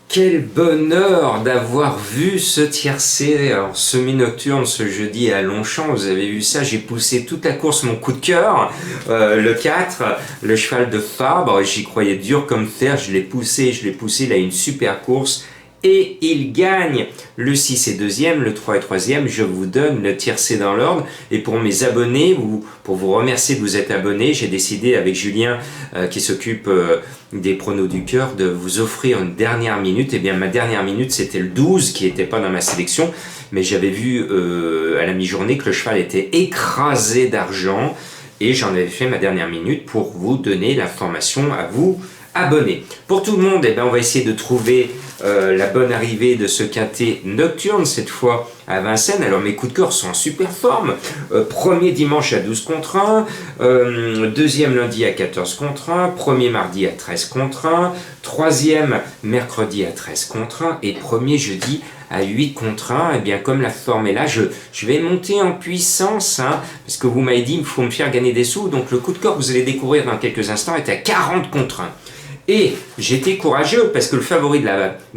Quel bonheur d'avoir vu ce tiercé en semi-nocturne ce jeudi à Longchamp. Vous avez vu ça, j'ai poussé toute la course, mon coup de cœur, le 4, le cheval de Fabre. J'y croyais dur comme fer, je l'ai poussé, il a une super course. Et il gagne. Le 6 est deuxième, le 3 est troisième. Je vous donne le tiercé dans l'ordre. Et pour mes abonnés, pour vous remercier de vous être abonnés, j'ai décidé avec Julien qui s'occupe des pronos du cœur de vous offrir une dernière minute. Et bien ma dernière minute c'était le 12 qui n'était pas dans ma sélection. Mais j'avais vu à la mi-journée que le cheval était écrasé d'argent. Et j'en avais fait ma dernière minute pour vous donner l'information à vous abonnés. Pour tout le monde, eh ben, on va essayer de trouver la bonne arrivée de ce quintet nocturne, cette fois à Vincennes. Alors mes coups de cœur sont en super forme. Premier dimanche à 12 contre 1, deuxième lundi à 14 contre 1, premier mardi à 13 contre 1, troisième mercredi à 13 contre 1 et premier jeudi à 8 contre 1. Et bien comme la forme est là, je vais monter en puissance, hein, parce que vous m'avez dit il faut me faire gagner des sous. Donc le coup de cœur que vous allez découvrir dans quelques instants est à 40 contre 1. Et j'étais courageux parce que le favori de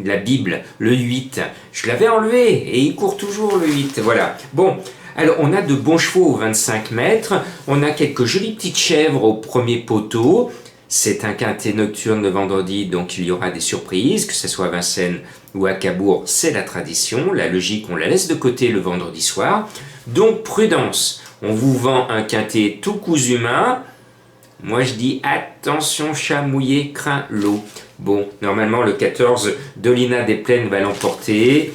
la Bible, le 8, je l'avais enlevé et il court toujours le 8. Voilà. Bon, alors on a de bons chevaux aux 25 mètres, on a quelques jolies petites chèvres au premier poteau. C'est un quintet nocturne le vendredi, donc il y aura des surprises, que ce soit à Vincennes ou à Cabourg, c'est la tradition. La logique, on la laisse de côté le vendredi soir. Donc prudence, on vous vend un quintet tout cousu main. Moi je dis attention, chat mouillé craint l'eau. Bon, normalement le 14, Dolina des Plaines va l'emporter.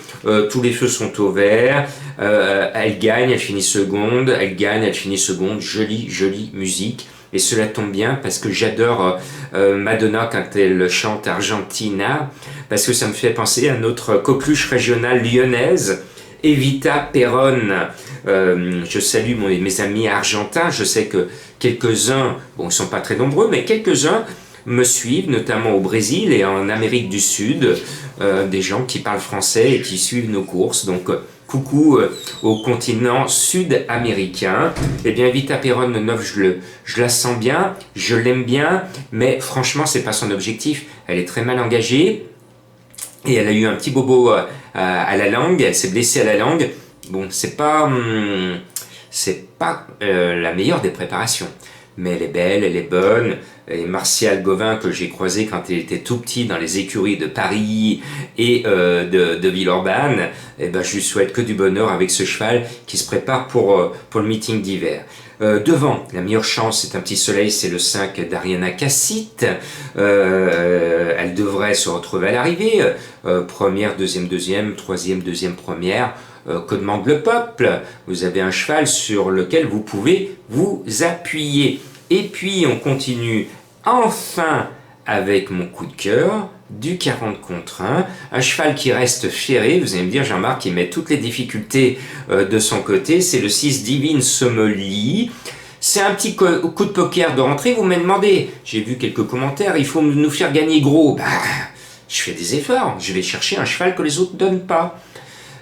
Tous les feux sont au vert. Elle gagne, elle finit seconde. Elle gagne, elle finit seconde. Jolie, jolie musique. Et cela tombe bien parce que j'adore Madonna quand elle chante Argentina. Parce que ça me fait penser à notre coqueluche régionale lyonnaise, Evita Peron. Je salue mes amis argentins. Je sais que quelques-uns, bon ils ne sont pas très nombreux, mais quelques-uns me suivent, notamment au Brésil et en Amérique du Sud, des gens qui parlent français et qui suivent nos courses. Donc coucou au continent sud-américain. Eh bien Evita Peron 9, je la sens bien, je l'aime bien, mais franchement c'est pas son objectif. Elle est très mal engagée et elle a eu un petit bobo à la langue, elle s'est blessée à la langue. Bon, c'est pas la meilleure des préparations, mais elle est belle, elle est bonne. Et Martial Gauvin, que j'ai croisé quand il était tout petit dans les écuries de Paris et de Villeurbanne, eh ben, je lui souhaite que du bonheur avec ce cheval qui se prépare pour le meeting d'hiver. Devant, la meilleure chance, c'est un petit soleil, c'est le 5 d'Ariana Cassite. Elle devrait se retrouver à l'arrivée. Première, deuxième, troisième, deuxième, première. Que demande le peuple? Vous avez un cheval sur lequel vous pouvez vous appuyer. Et puis on continue enfin avec mon coup de cœur du 40 contre 1, un cheval qui reste ferré. Vous allez me dire, Jean-Marc, il met toutes les difficultés de son côté, c'est le 6 Divine Sommely. C'est un petit coup de poker de rentrée. Vous m'avez demandé, j'ai vu quelques commentaires, il faut nous faire gagner gros. Bah, je fais des efforts, je vais chercher un cheval que les autres ne donnent pas.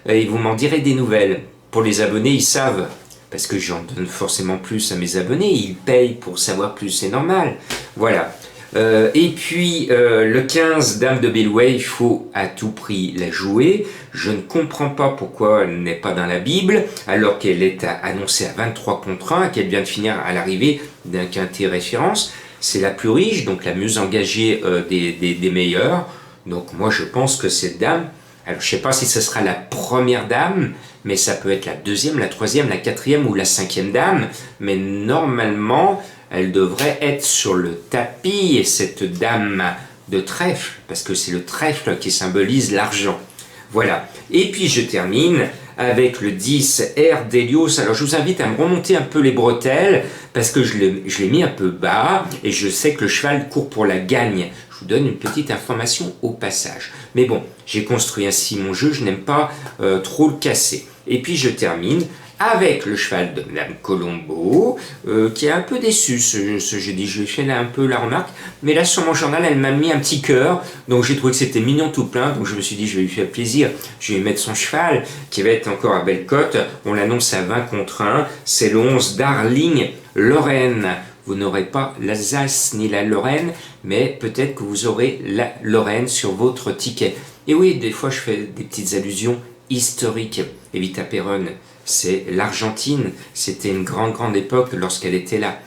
Et vous m'en direz des nouvelles. Pour les abonnés, ils savent, parce que j'en donne forcément plus à mes abonnés, ils payent pour savoir plus, c'est normal. Voilà. Et puis le 15, Dame de Belway, il faut à tout prix la jouer. Je ne comprends pas pourquoi elle n'est pas dans la Bible, alors qu'elle est annoncée à 23 contre 1, qu'elle vient de finir à l'arrivée d'un quintet référence. C'est la plus riche, donc la mieux engagée des meilleurs. Donc moi je pense que cette dame, alors je ne sais pas si ce sera la première dame, mais ça peut être la deuxième, la troisième, la quatrième ou la cinquième dame. Mais normalement, elle devrait être sur le tapis, et cette dame de trèfle, parce que c'est le trèfle qui symbolise l'argent. Voilà. Et puis je termine avec le 10 Air d'Hélios. Alors je vous invite à me remonter un peu les bretelles, parce que je l'ai mis un peu bas, et je sais que le cheval court pour la gagne. Je vous donne une petite information au passage. Mais bon, j'ai construit ainsi mon jeu, je n'aime pas trop le casser. Et puis je termine avec le cheval de Madame Colombo, qui est un peu déçu ce jeudi. Je lui ai fait là un peu la remarque, mais là sur mon journal, elle m'a mis un petit cœur, donc j'ai trouvé que c'était mignon tout plein, donc je me suis dit je vais lui faire plaisir, je vais lui mettre son cheval, qui va être encore à belle cote. On l'annonce à 20 contre 1, c'est le 11 Darling Lorraine. Vous n'aurez pas l'Alsace ni la Lorraine, mais peut-être que vous aurez la Lorraine sur votre ticket. Et oui, des fois je fais des petites allusions historiques. Evita Peron, c'est l'Argentine, c'était une grande époque lorsqu'elle était là.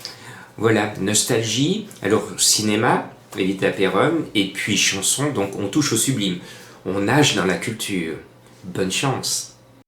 Voilà, nostalgie, alors cinéma, Evita Peron, et puis chanson, donc on touche au sublime. On nage dans la culture. Bonne chance.